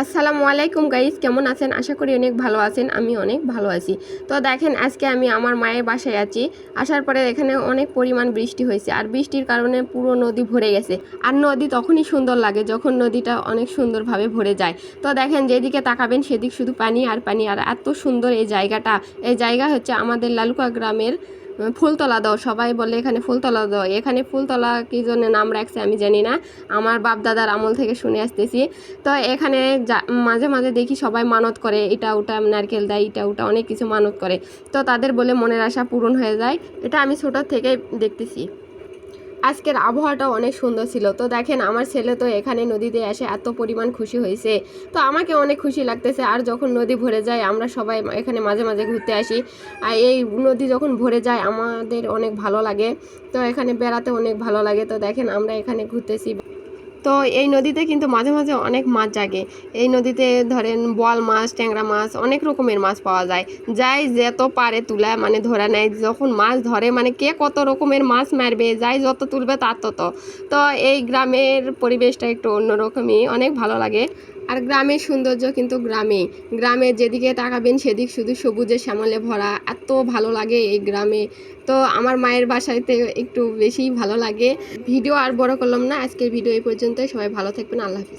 আসসালামু আলাইকুম গাইস, কেমন আছেন? আশা করি অনেক ভালো আছেন। আমি অনেক ভালো আছি। তো দেখেন, আজকে আমি আমার মায়ের বাসায় আছি। আসার পরে এখানে অনেক পরিমাণ বৃষ্টি হয়েছে, আর বৃষ্টির কারণে পুরো নদী ভরে গেছে। আর নদী তখনই সুন্দর লাগে যখন নদীটা অনেক সুন্দরভাবে ভরে যায়। তো দেখেন, যেদিকে তাকাবেন সেদিক শুধু পানি আর পানি, আর এত সুন্দর এই জায়গাটা। এই জায়গা হচ্ছে আমাদের লালুকা গ্রামের ফুলতলা দাও, সবাই বলে এখানে ফুলতলা দাও। এখানে ফুলতলা কী জন্য নাম রাখছে আমি জানি না, আমার বাপ দাদার আমল থেকে শুনে আসতেছি। তো এখানে মাঝে মাঝে দেখি সবাই মানত করে, এটা ওটা নারকেল দেয়, এটা ওটা অনেক কিছু মানত করে। তো তাদের বলে মনের আশা পূরণ হয়ে যায়। এটা আমি ছোটোর থেকে দেখতেছি। আজকের আবহাওয়াটা অনেক সুন্দর ছিল। তো দেখেন, আমার ছেলে তো এখানে নদীতে এসে এত পরিমাণ খুশি হয়েছে। তো আমাকে অনেক খুশি লাগতেছে। আর যখন নদী ভরে যায় আমরা সবাই এখানে মাঝে মাঝে ঘুরতে আসি। আর এই নদী যখন ভরে যায় আমাদের অনেক ভালো লাগে। তো এখানে বেড়াতে অনেক ভালো লাগে। তো দেখেন, আমরা এখানে ঘুরতেছি। তো এই নদীতে কিন্তু মাঝে মাঝে অনেক মাছ জাগে। এই নদীতে ধরেন বোয়াল মাছ, ট্যাংরা মাছ, অনেক রকমের মাছ পাওয়া যায়। যাই যত পারে তুলা মানে ধরা নেয়। যখন মাছ ধরে মানে কে কত রকমের মাছ মারবে, যাই যত তুলবে তার তত। তো এই গ্রামের পরিবেশটা একটু অন্যরকমই, অনেক ভালো লাগে। আর গ্রামের সৌন্দর্য কিন্তু গ্রামের যেদিকে তাকাবেন সেদিক শুধু সবুজে শ্যামলে ভরা, এত ভালো লাগে এই গ্রামে। তো আমার মায়ের বাসাতে একটু বেশিই ভালো লাগে। ভিডিও আর বড় করলাম না, আজকের ভিডিও এই পর্যন্তই। সবাই ভালো থাকবেন, আল্লাহ হাফিজ।